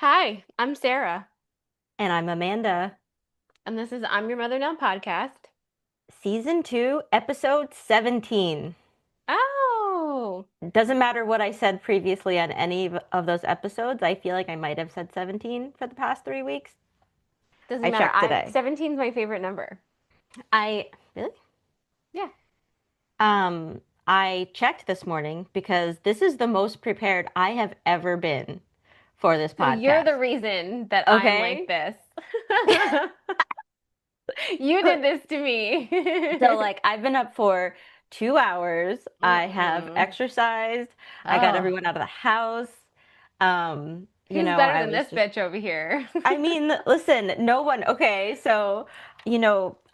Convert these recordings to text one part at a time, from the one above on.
Hi, I'm Sarah, And I'm Amanda. and this is I'm Your Mother Now podcast. Season 2, episode 17. Oh, Doesn't matter what I said previously on any of those episodes. I feel like I might have said 17 for the past 3 weeks. doesn't I matter. checked I today. 17 is my favorite number. I really? Yeah. Um, I checked this morning because this is the most prepared I have ever been for this So you're podcast. the reason that I'm like Okay? this. You did this to So me. like I've been up for 2 hours. I have Mm-mm. exercised. I got Oh, everyone out of the house. who's better I than was this just bitch over here? I mean, listen, no one, okay, so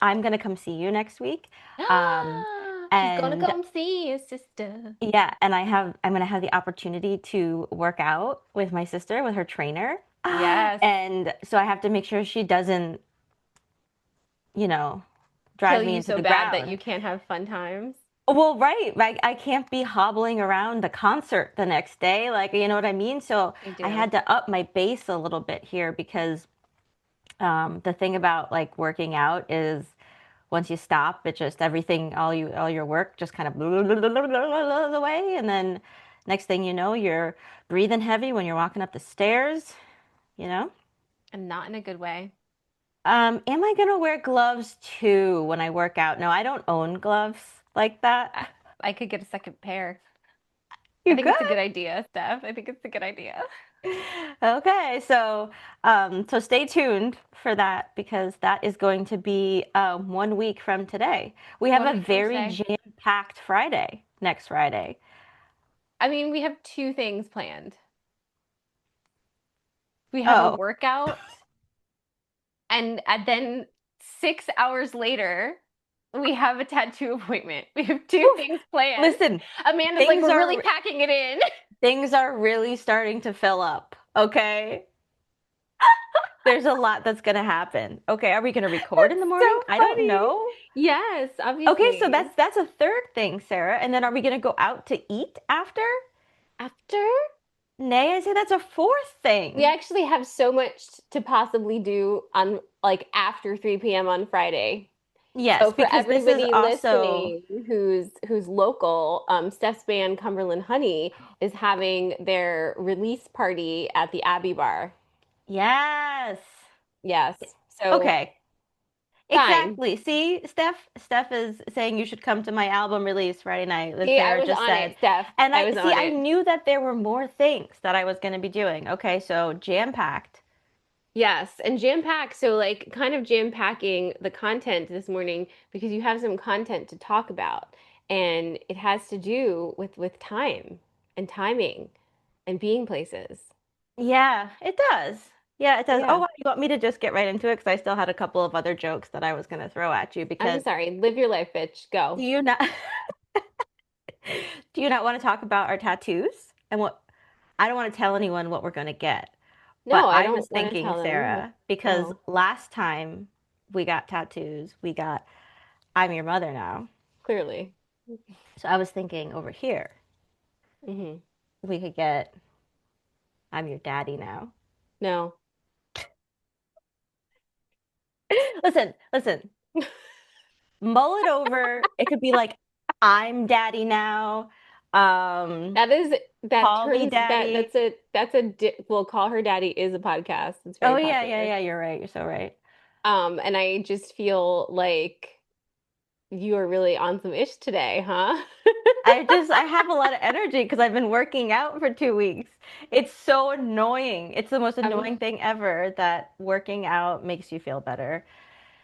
I'm gonna come see you next week. Um She's gonna and come see his sister. yeah, and I'm gonna have the opportunity to work out with my sister, with her trainer. Yes. And so I have to make sure she doesn't, you know, Kill drive me you into so the bad that you ground. can't have fun times. Well, right. I can't be hobbling around the concert the next day. Like, you know what I mean? So I I do. had to up my base a little bit here because the thing about like working out is once you stop, it just everything, all your work just kind of away. And then next thing you know, you're breathing heavy when you're walking up the stairs, you know? And not in a good way. Am I gonna wear gloves too when I work out? No, I don't own gloves like that. I, I could get a second pair. I You think good? it's a good idea, Steph. I think it's a good idea. Okay, so stay tuned for that because that is going to be 1 week from today. We have One a week from very today. jam-packed Friday next Friday. I mean, we have two things planned. We have a Oh, workout, and then 6 hours later, we have a tattoo appointment. We have two whew. things planned. Listen, Amanda's like, things we're really are packing it in. things are really starting to fill up. Okay, there's a lot that's gonna happen. Okay, are we gonna record in the It's morning? so I don't funny. know. Yes, Okay, so obviously. that's a third thing, Sarah. And then are we gonna go out to eat after? After? Nay, I say that's a fourth We thing. actually have so much to possibly do on like after 3 p.m. on Friday. Yes, So for because this is everybody also listening who's local, Steph's band Cumberland Honey is having their release party at the Abbey Bar. yes. Yes. So Okay. fine. Exactly. See, Steph is saying you should come to my album release Friday night, as See, I Sarah was just on said. it, Steph. And I I was see on I it. knew that there were more things that I was going to be doing. Okay, so jam-packed. Yes, and jam pack. So like kind of jam packing the content this morning because you have some content to talk about, and it has to do with time and timing and being places. Yeah, it does. Yeah, it does. Yeah. Oh, you want me to just get right into it? Because I still had a couple of other jokes that I was going to throw at you I'm because sorry. Live your life, bitch. do Go. you not do you not want to talk about our tattoos and what I don't want to tell anyone what we're going to get. No, But I I was don't want to thinking, tell them what. Sarah, because Oh. last time we got tattoos, we got I'm your mother now. Clearly. So I was thinking over here, Hmm. we could get I'm your daddy now. No. Listen, mull it over. It could be like I'm daddy now. Um, That is that call me turns that daddy. that's a well, call her daddy is a podcast. It's Oh very yeah, popular. yeah, you're right. You're so right. And I just feel like you are really on some ish today, huh? I have a lot of energy because I've been working out for 2 weeks. It's so annoying. It's the most I'm annoying thing ever that working out makes you feel better.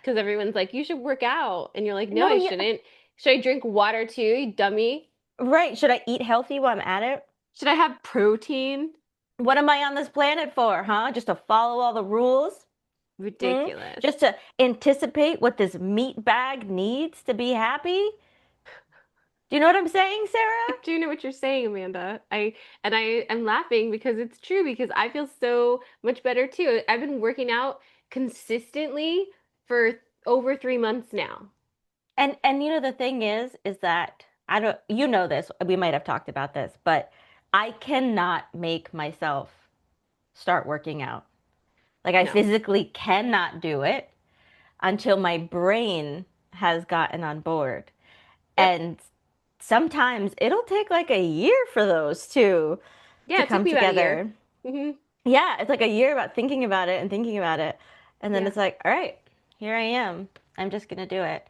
because everyone's like, you should work out. And you're like, no, No, I yeah, shouldn't. Should I drink water too, you dummy? right. Should I eat healthy while I'm at it? Should I have protein? What am I on this planet for, huh? Just to follow all the rules? Hmm? Ridiculous. Just to anticipate what this meat bag needs to be happy? Do you know what I'm saying, I Sarah? do know what you're saying, Amanda. I am laughing because it's true because I feel so much better too. I've been working out consistently for over 3 months now. And the thing is that I don't you know this, we might have talked about this, but I cannot make myself start working out. Like I No. physically cannot do it until my brain has gotten on board. Yep. And sometimes it'll take like a year for those two to Yeah, it took come me about a year. together. Hmm. Yeah, it's like a year about thinking about it and thinking about it. And then Yeah. it's like, all right, here I am. I'm just gonna do it.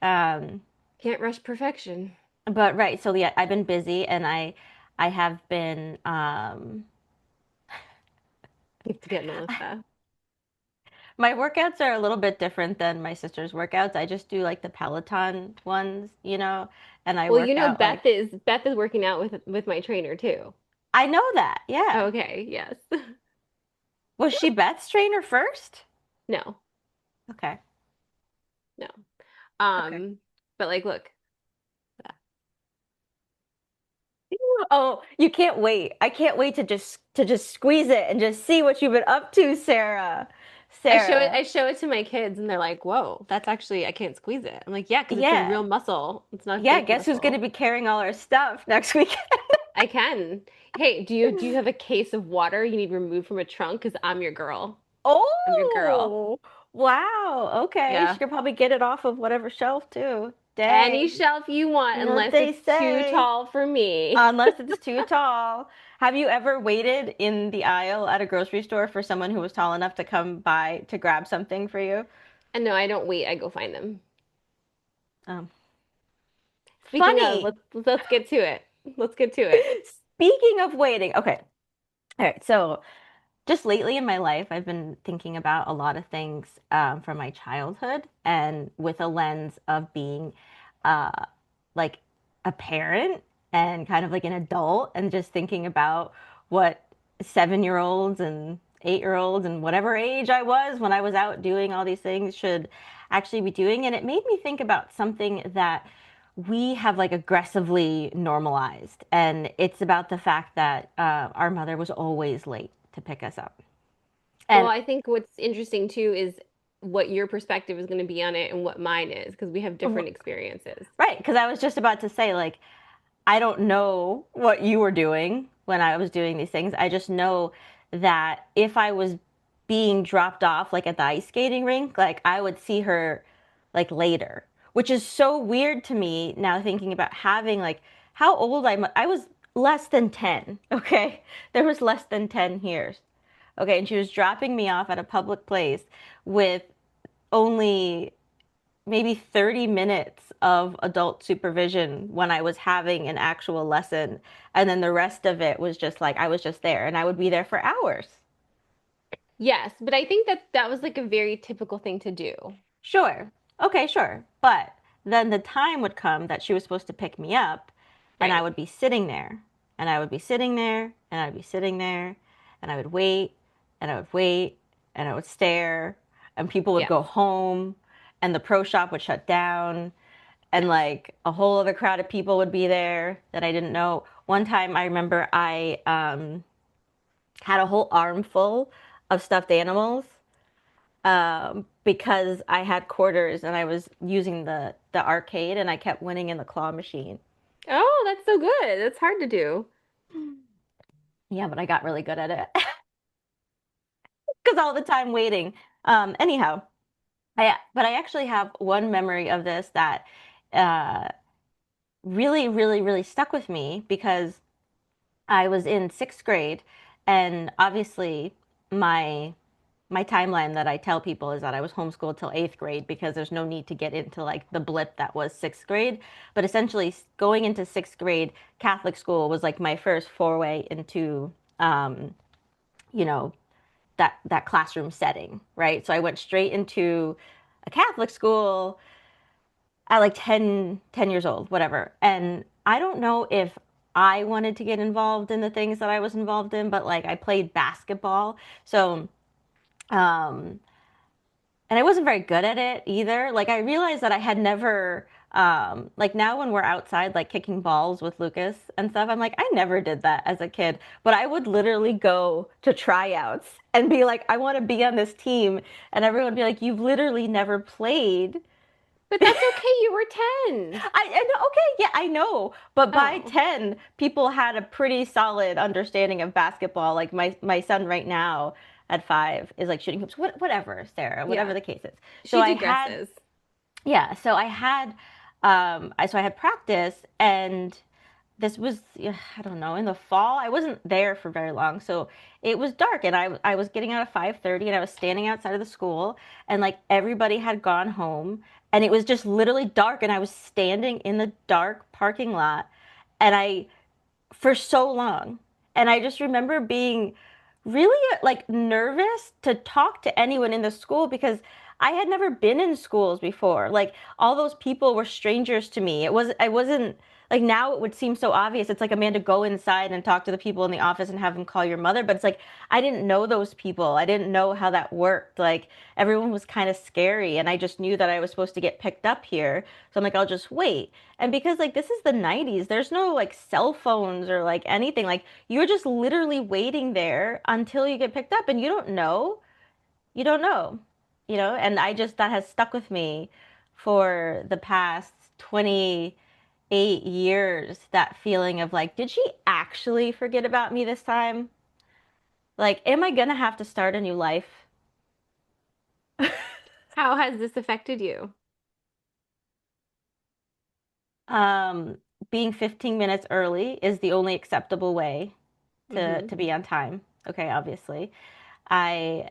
Um, Can't rush perfection. but right, so yeah, I've been busy and I have been You have to get Melissa. my workouts are a little bit different than my sister's workouts. I just do like the Peloton ones, and I Well, work out like Beth is working out with my trainer too. I know that. Yeah. Okay, yes. Was she Beth's trainer first? No, Okay. no. Okay. Um, but like, look, Oh, you can't wait. I can't wait to just squeeze it and just see what you've been up to, Sarah. Sarah. I show it to my kids, and they're like, "Whoa, that's actually I can't squeeze it." I'm like, "Yeah, because it's a Yeah. real muscle. It's not Yeah, fake guess who's going to muscle. be carrying all our stuff next week? I can." Hey, do you have a case of water you need removed from a trunk? Because I'm your girl. I'm your girl. Oh, wow. Okay. She Yeah. could probably get it off of whatever shelf too. Any Dang. shelf you want, You know what unless they it's too say. tall for me. Unless it's too tall. Have you ever waited in the aisle at a grocery store for someone who was tall enough to come by to grab something for you? And no, I don't wait. I go find them. Um, Speaking of, funny. let's get to it. Let's get to it. Speaking of waiting, okay. All right. So just lately in my life, I've been thinking about a lot of things from my childhood and with a lens of being uh, like a parent and kind of like an adult and just thinking about what 7 year olds and 8 year olds and whatever age I was when I was out doing all these things should actually be doing. And it made me think about something that we have like aggressively normalized. And it's about the fact that our mother was always late to pick us up. Well, And I think what's interesting too is what your perspective is going to be on it and what mine is, because we have different experiences. right, because I was just about to say, like, I don't know what you were doing when I was doing these things. I just know that if I was being dropped off, like at the ice skating rink, like I would see her like later, which is so weird to me now thinking about having like how old I was less than 10, okay? There was less than 10 years. Okay, and she was dropping me off at a public place with only maybe 30 minutes of adult supervision when I was having an actual lesson. And then the rest of it was just like I was just there and I would be there for hours. Yes, but I think that that was like a very typical thing to do. Sure. Okay, sure. But then the time would come that she was supposed to pick me up, and I Right. would be sitting there, and I would be sitting there, and I'd be sitting there, and I would wait, and I would wait, and I would stare, and people would Yes. go home, and the pro shop would shut down, and Yes. like a whole other crowd of people would be there that I didn't know. One time I remember I had a whole armful of stuffed animals because I had quarters and I was using the arcade and I kept winning in the claw machine. Oh, that's so good. That's hard to do. Yeah, but I got really good at it because all the time waiting. Anyhow, but I actually have one memory of this that uh, really, really, really stuck with me because I was in sixth grade, and obviously my my timeline that I tell people is that I was homeschooled till eighth grade because there's no need to get into like the blip that was sixth grade. But essentially, going into sixth grade, Catholic school was like my first foray into, um, you know, that classroom setting, right? So I went straight into a Catholic school at like 10 years old, whatever. And I don't know if I wanted to get involved in the things that I was involved in, but like I played basketball. So, um, and I wasn't very good at it either. Like I realized that I had never like now when we're outside like kicking balls with Lucas and stuff, I'm like, I never did that as a kid. But I would literally go to tryouts and be like, I want to be on this team. And everyone would be like, you've literally never played But that's okay. You were 10. I know, okay, yeah, I know. But by Oh, 10, people had a pretty solid understanding of basketball. Like my son right now at 5 is like shooting hoops, whatever, Sarah, whatever yeah. the case is. So She I had, digresses. yeah, so I had, so I had practice, and this was, yeah, I don't know, in the fall. I wasn't there for very long, so it was dark, and I was getting out at 5:30, and I was standing outside of the school, and like everybody had gone home, and it was just literally dark, and I was standing in the dark parking lot, and I for so long. And I just remember being really like nervous to talk to anyone in the school because I had never been in schools before. Like all those people were strangers to me. I wasn't like now it would seem so obvious. It's like Amanda, go inside and talk to the people in the office and have them call your mother. But it's like I didn't know those people. I didn't know how that worked. Like everyone was kind of scary and I just knew that I was supposed to get picked up here. So I'm like, I'll just wait. And because like this is the 90s, there's no like cell phones or like anything. Like you're just literally waiting there until you get picked up and you don't know. You don't know. And I just that has stuck with me for the past 28 years, that feeling of like, did she actually forget about me this time? Like, am I gonna have to start a new life? How has this affected you? Um, Being 15 minutes early is the only acceptable way to Hmm. be on time. Okay, obviously. I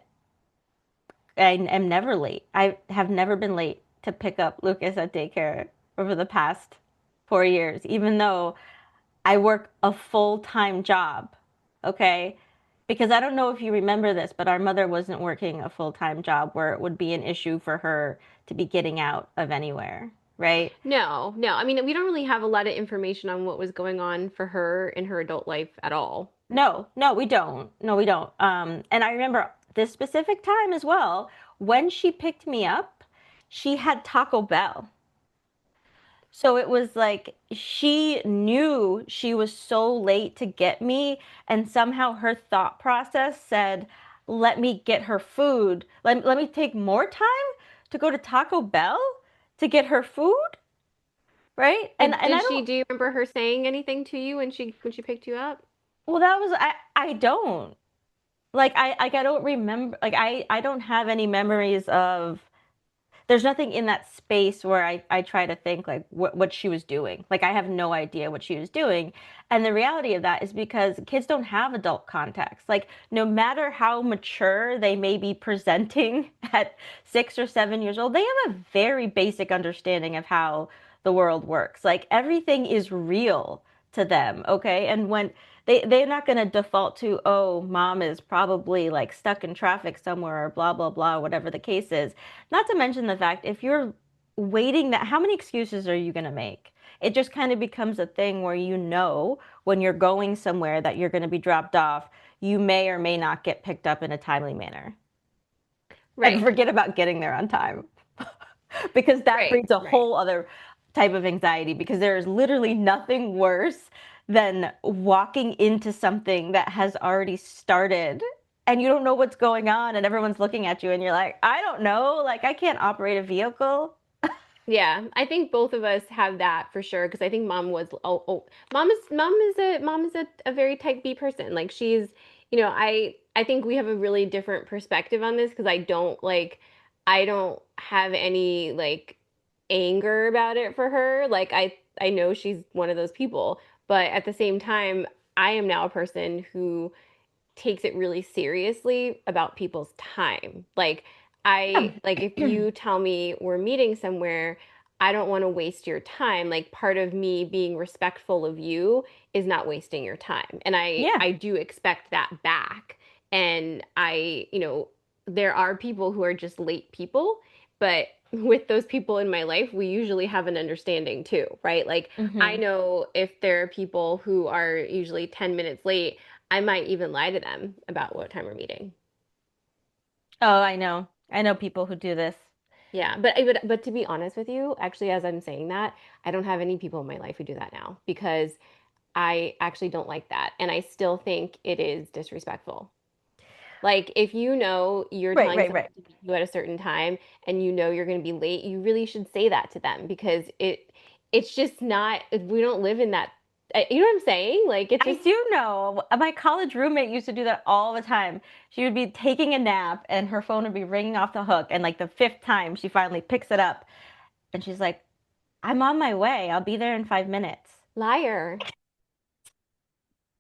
I am never late. I have never been late to pick up Lucas at daycare over the past 4 years, even though I work a full-time job. Okay? Because I don't know if you remember this, but our mother wasn't working a full-time job where it would be an issue for her to be getting out of anywhere, right? No, no. I mean, we don't really have a lot of information on what was going on for her in her adult life at all. No, no, we don't. No, we don't. And I remember this specific time as well. When she picked me up, she had Taco Bell. So it was like she knew she was so late to get me, and somehow her thought process said, let me get her food. Let me take more time to go to Taco Bell to get her food, right? And I don't, Do you remember her saying anything to you when she picked you up? well, that was I don't. Like I don't remember, like I don't have any memories of, there's nothing in that space where I try to think like what she was doing. Like I have no idea what she was doing. And the reality of that is because kids don't have adult context. Like no matter how mature they may be presenting at 6 or 7 years old, they have a very basic understanding of how the world works. Like everything is real to them, okay? And when they're not going to default to, oh, mom is probably like stuck in traffic somewhere or blah blah blah, whatever the case is. Not to mention the fact if you're waiting, that how many excuses are you going to make? It just kind of becomes a thing where when you're going somewhere that you're going to be dropped off, you may or may not get picked up in a timely manner. And Right, forget about getting there on time because that right, breeds a right. whole other type of anxiety because there is literally nothing worse than walking into something that has already started and you don't know what's going on and everyone's looking at you and you're like, I don't know, like I can't operate a vehicle. Yeah, I think both of us have that for sure because I think mom was mom is a very type B person. Like she's, I think we have a really different perspective on this because I don't have any like anger about it for her. Like I know she's one of those people, but at the same time, I am now a person who takes it really seriously about people's time. Yeah. Like if you tell me we're meeting somewhere, I don't want to waste your time. Like part of me being respectful of you is not wasting your time. And Yeah. I do expect that back. And there are people who are just late people, but with those people in my life, we usually have an understanding too, right? Like I Hmm. know if there are people who are usually 10 minutes late, I might even lie to them about what time we're meeting. Oh, I know. I know people who do this. Yeah, but to be honest with you, actually, as I'm saying that, I don't have any people in my life who do that now because I actually don't like that, and I still think it is disrespectful. Like if you know you're Right, telling right, someone right. to meet you at a certain time and you know you're going to be late, you really should say that to them because it's just not we don't live in that you know what I'm saying? Like it's I just do know. My college roommate used to do that all the time. She would be taking a nap and her phone would be ringing off the hook. And like the fifth time, she finally picks it up and she's like, I'm on my way. I'll be there in 5 minutes. liar.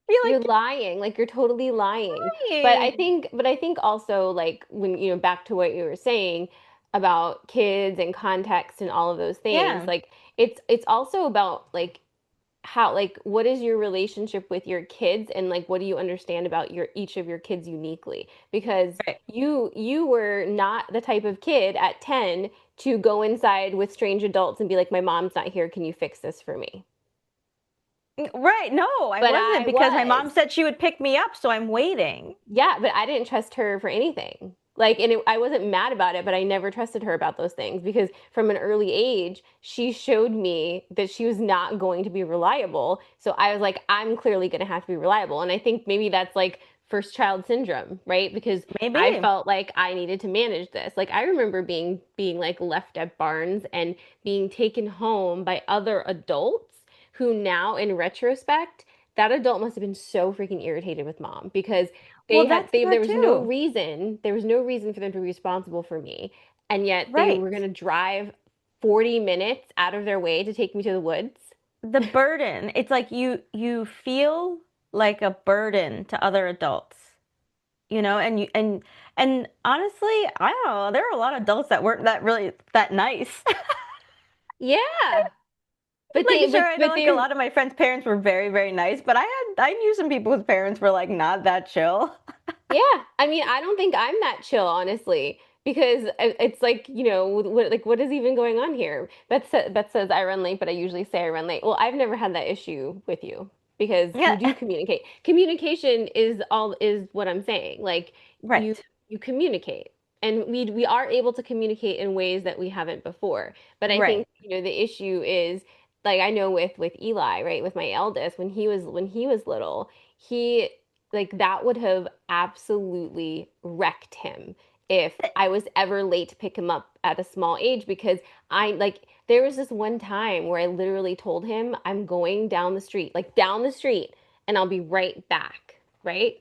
Be You're like, lying, like you're totally lying. lying. But I think also like when, you know, back to what you were saying about kids and context and all of those things, Yeah, like it's also about like how like what is your relationship with your kids and like what do you understand about your each of your kids uniquely? Because right. you were not the type of kid at 10 to go inside with strange adults and be like, my mom's not here, can you fix this for me? Right. No, I But wasn't I because my was. mom said she would pick me up. So I'm waiting. Yeah, but I didn't trust her for anything. Like, and I wasn't mad about it, but I never trusted her about those things because from an early age, she showed me that she was not going to be reliable. So I was like, I'm clearly going to have to be reliable. And I think maybe that's like first child syndrome, right? Because I Maybe. felt like I needed to manage this. Like I remember being like left at Barnes and being taken home by other adults who now in retrospect, that adult must have been so freaking irritated with mom because Well, that's the there part was no too. reason for them to be responsible for me, and yet they Right. were going to drive 40 minutes out of their way to take me to the woods. The burden. It's like you feel like a burden to other adults. You know, and honestly, I don't know, there are a lot of adults that weren't that really that nice. Yeah, Like sure, I know but like a they're lot of my friends' parents were very, very nice, but I knew some people whose parents were like not that chill. yeah. I mean, I don't think I'm that chill, honestly, because it's like, you know, what is even going on here? Beth says I run late, but I usually say I run late. Well, I've never had that issue with you because you Yeah, do communicate. Communication is what I'm saying. Like you right. you communicate. And we are able to communicate in ways that we haven't before. But I think, Right. you know, the issue is like I know with Eli, right, with my eldest, when he was little, he like that would have absolutely wrecked him if I was ever late to pick him up at a small age because I like there was this one time where I literally told him I'm going down the street, like down the street, and I'll be right back, right?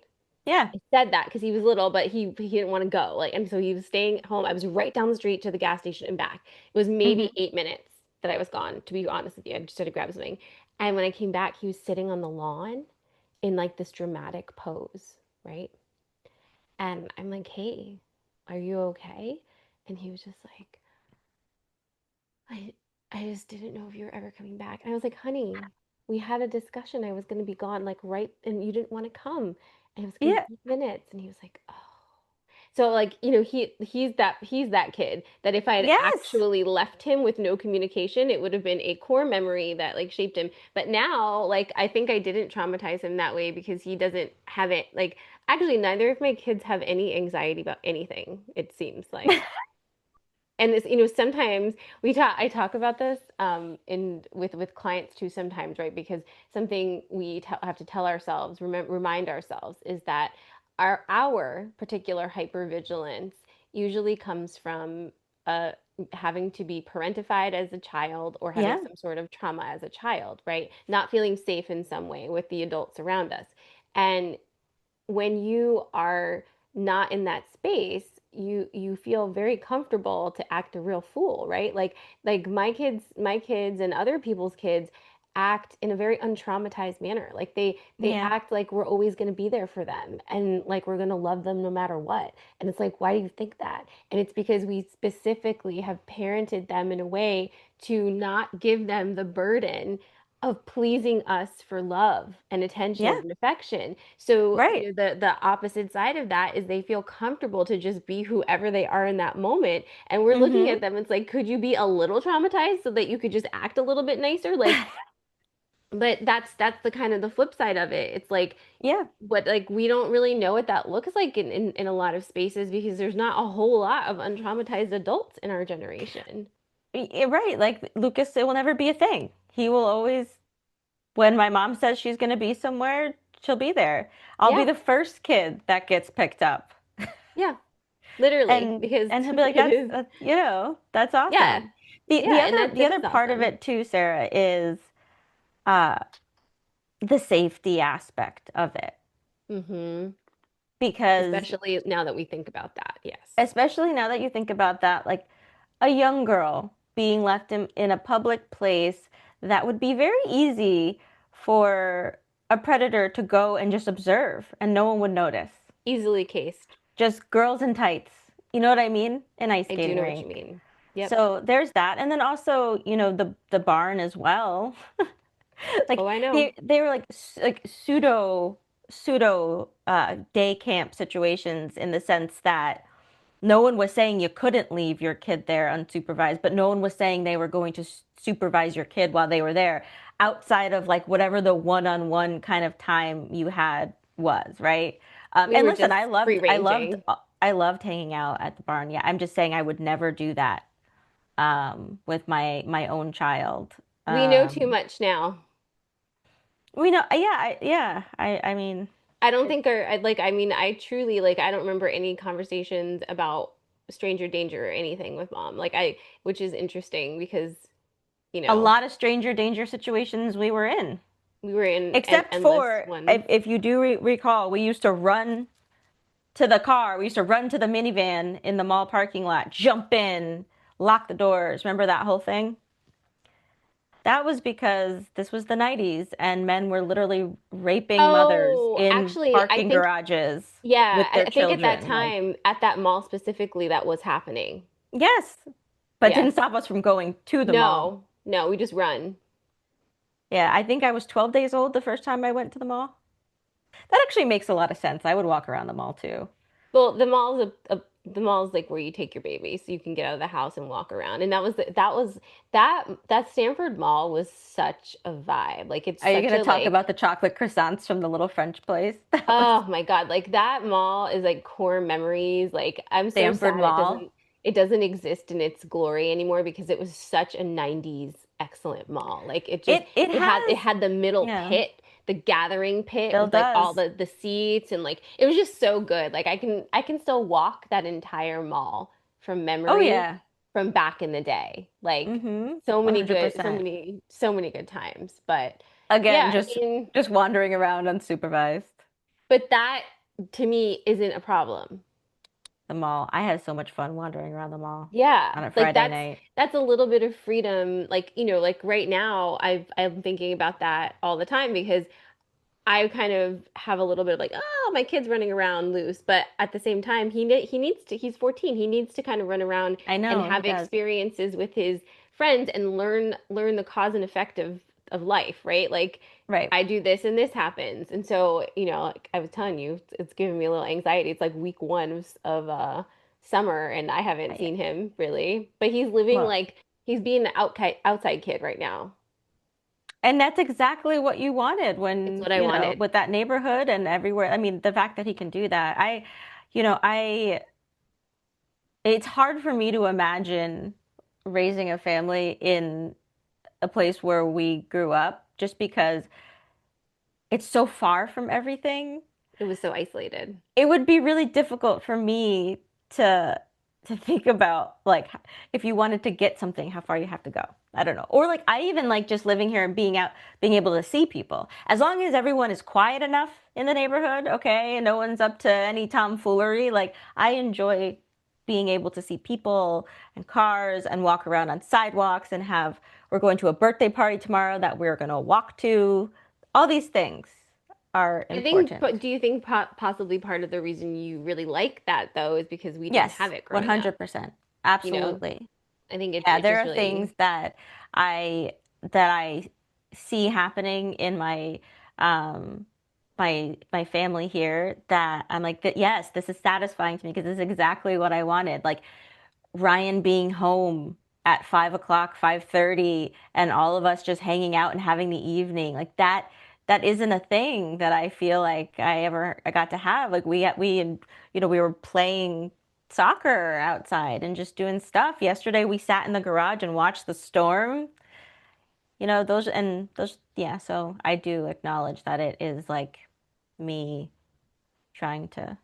Yeah. I said that because he was little, but he didn't want to go. Like, and so he was staying at home. I was right down the street to the gas station and back. It was maybe Hmm. 8 minutes that I was gone, to be honest with you. I just had to grab something. And when I came back, he was sitting on the lawn in like this dramatic pose, right? And I'm like, hey, are you okay? And he was just like, I I just didn't know if you were ever coming back. And I was like, honey, we had a discussion. I was gonna be gone like right and you didn't want to come. And it was gonna Yeah. be 8 minutes. And he was like, oh. So like, you know, he's that kid that if I had Yes. actually left him with no communication, it would have been a core memory that like shaped him. But now, like I think I didn't traumatize him that way because he doesn't have it like actually neither of my kids have any anxiety about anything, it seems like. And this, you know, sometimes I talk about this in with clients too sometimes, right? Because something have to tell ourselves, remind ourselves is that our particular hypervigilance usually comes from uh having to be parentified as a child or having Yeah. some sort of trauma as a child, right? Not feeling safe in some way with the adults around us. And when you are not in that space, you feel very comfortable to act a real fool, right? Like my kids and other people's kids act in a very untraumatized manner. Like they Yeah. act like we're always going to be there for them and like we're going to love them no matter what. And it's like, why do you think that? And it's because we specifically have parented them in a way to not give them the burden of pleasing us for love and attention Yeah. and affection. So, Right. you know, the opposite side of that is they feel comfortable to just be whoever they are in that moment. And we're looking Hmm. at them, it's like, could you be a little traumatized so that you could just act a little bit nicer? Like, but that's the kind of the flip side of it. It's like Yeah. what like we don't really know what that looks like in a lot of spaces because there's not a whole lot of untraumatized adults in our generation. Right. Like Lucas, it will never be a thing. He will always, when my mom says she's going to be somewhere, she'll be there. I'll be Yeah. the first kid that gets picked up. Yeah, literally, because And he'll be like, it is, that's that's yeah, awesome. yeah, and The this other is part of awesome. it too, Sarah, is uh the safety aspect of it. Hmm. Because Especially now that we think about that. Yes. especially now that you think about that, like a young girl being left in a public place, that would be very easy for a predator to go and just observe and no one would notice. Easily cased. Just girls in tights. You know what I mean? An ice I do skating know what you rink. mean. Yep. So there's that. And then also, the barn as well. Like Oh, I know. they were like pseudo day camp situations in the sense that no one was saying you couldn't leave your kid there unsupervised, but no one was saying they were going to supervise your kid while they were there outside of like whatever the one-on-one kind of time you had was, right? We And were listen, just free ranging. I loved hanging out at the barn. Yeah, I'm just saying I would never do that with my own child. We know too Um, much now. we know, yeah, I mean, I don't think our, I mean, I truly, I don't remember any conversations about stranger danger or anything with mom. Which is interesting because, you a know, lot of stranger danger situations we were in. we were in Except endless for ones. if you do recall, we used to run to the car. We used to run to the minivan in the mall parking lot, jump in, lock the doors. Remember that whole thing? That was because this was the 90s and men were literally raping mothers Oh, in actually, I parking think, garages yeah, with their I think at that children. Like, time, at that mall specifically, that was happening. yes, but Yes. didn't stop us from going to the mall. No, no, we just run. Yeah, I think I was 12 days old the first time I went to the mall. That actually makes a lot of sense. I would walk around the mall too. Well, the mall's like where you take your baby, so you can get out of the house and walk around. And that Stanford Mall was such a vibe. Like it's Are you such going a to talk about the chocolate croissants from the little French place? That was oh my God, like that mall is like core memories. Like I'm so Stanford sad Mall. it doesn't exist in its glory anymore because it was such a 90s excellent mall. Like It it has, had the middle yeah, pit, the gathering pit still with like all does. the seats and like it was just so good. Like I can still walk that entire mall from Oh memory yeah. from back in the day. Like Mm-hmm. so 100%. many good times. But Again, yeah, I mean, just wandering around unsupervised. but that to me isn't a problem. The mall. I had so much fun wandering around the mall Yeah, on a like Friday night. that's a little bit of freedom. Like, like right now I'm thinking about that all the time because I kind of have a little bit of like, oh, my kid's running around loose, but at the same time, he needs to. He's 14. He needs to kind of run around I and know, he have does. experiences with his friends and learn the cause and effect of life, right? Like Right. I do this and this happens, and so like I was telling you, it's giving me a little anxiety. It's like week one of summer, and I haven't I, seen him really, but he's living well, like he's being the outside kid right now. and that's exactly what you wanted It's when, what I wanted. with that neighborhood and everywhere. I mean, the fact that he can do that. I it's hard for me to imagine raising a family in a place where we grew up just because it's so far from everything. It was so isolated. It would be really difficult for me to think about like if you wanted to get something, how far you have to go. I don't know. Or like I even like just living here and being able to see people. As long as everyone is quiet enough in the neighborhood, okay, and no one's up to any tomfoolery, like I enjoy being able to see people and cars and walk around on sidewalks and have we're going to a birthday party tomorrow that we're going to walk to. All these things are I think, important. but do you think possibly part of the reason you really like that though is because we didn't Yes, have it growing up? 100%. You know, Absolutely. I think Yeah, it there just are things really I that I see happening in um my family here that I'm like that yes, this is satisfying to me because this is exactly what I wanted. Like Ryan being home at 5 o'clock, 5:30, and all of us just hanging out and having the evening. Like that isn't a thing that I feel like I got to have. Like we were playing soccer outside and just doing stuff. Yesterday we sat in the garage and watched the storm. Those yeah, so I do acknowledge that it is like me trying to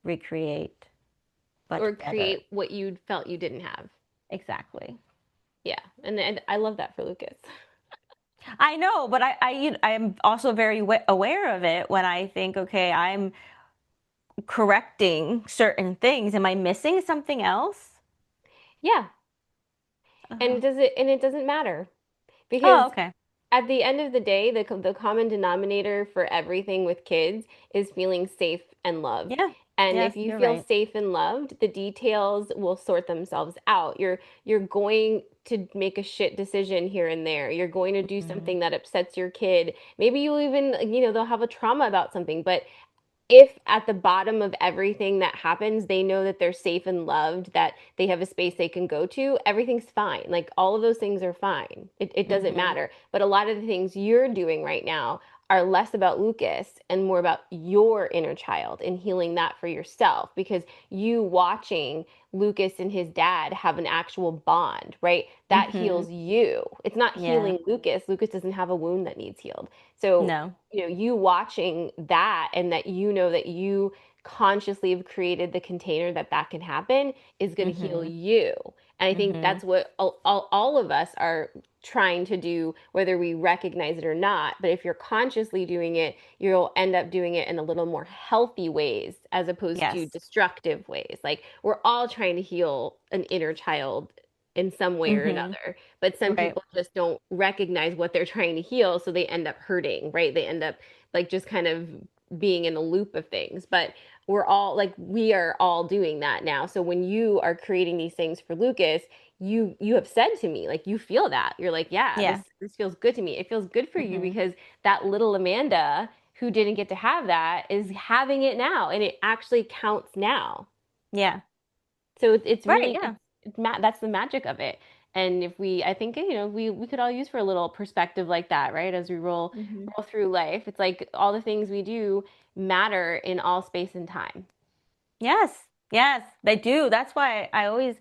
recreate, but or better. create what you felt you didn't have. Exactly. Yeah, and I love that for Lucas. I know, but I'm also very aware of it when I think, okay, I'm correcting certain things. Am I missing something else? Yeah, Uh-huh. and it doesn't matter Oh, because okay. at the end of the day, the common denominator for everything with kids is feeling safe and loved. Yeah. And Yes, if you you're feel right. safe and loved, the details will sort themselves out. You're going to make a shit decision here and there. You're going to do Mm-hmm. something that upsets your kid. Maybe you'll even, they'll have a trauma about something, but if at the bottom of everything that happens, they know that they're safe and loved, that they have a space they can go to, everything's fine. Like all of those things are fine. It doesn't Mm-hmm. matter. But a lot of the things you're doing right now are less about Lucas and more about your inner child and healing that for yourself because you watching Lucas and his dad have an actual bond, right? That Mm-hmm. heals you. It's not Yeah. healing Lucas. Lucas doesn't have a wound that needs healed. So No. you watching that and that that you consciously have created the container that that can happen is going to heal Mm-hmm. you. And I think Mm-hmm. that's what all of us are trying to do, whether we recognize it or not. But if you're consciously doing it, you'll end up doing it in a little more healthy ways as opposed to Yes. destructive ways. Like we're all trying to heal an inner child in some way or Mm-hmm. another. But some Right. people just don't recognize what they're trying to heal, so they end up hurting, right? They end up like just kind of being in a loop of things. But we are all doing that now. So when you are creating these things for Lucas, you have said to me, like you feel that. You're like, yeah, Yeah. this feels good to me. It feels good for you Mm-hmm. because that little Amanda who didn't get to have that is having it now and it actually counts now. Yeah. So it's Right. really Yeah. that's the magic of it. And if we, I think we could all use for a little perspective like that, right? As we Mm-hmm. roll through life, it's like all the things we do matter in all space and time. Yes. Yes, they do. That's why I always,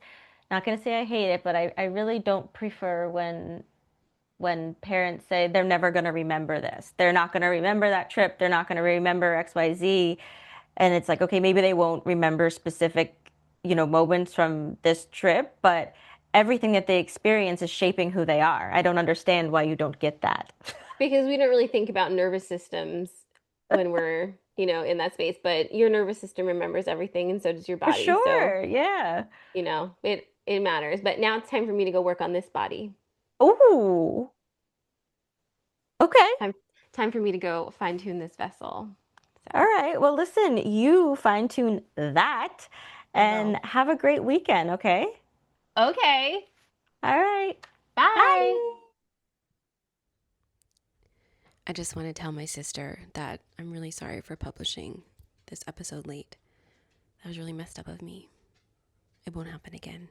not gonna say I hate it, but I really don't prefer when parents say they're never going to remember this. They're not going to remember that trip. They're not going to remember XYZ. And it's like, okay, maybe they won't remember specific, moments from this trip, but everything that they experience is shaping who they are. I don't understand why you don't get that. Because we don't really think about nervous systems when we're, in that space, but your nervous system remembers everything and so does your For body. So, sure. Yeah. it matters. But now it's time for me to go work on this body. Ooh. Okay. Time time for me to go fine tune this vessel. All So, right. Well, listen, you fine tune that I and will. have a great weekend, okay? Okay. All right. Bye. Bye. I just want to tell my sister that I'm really sorry for publishing this episode late. That was really messed up of me. It won't happen again.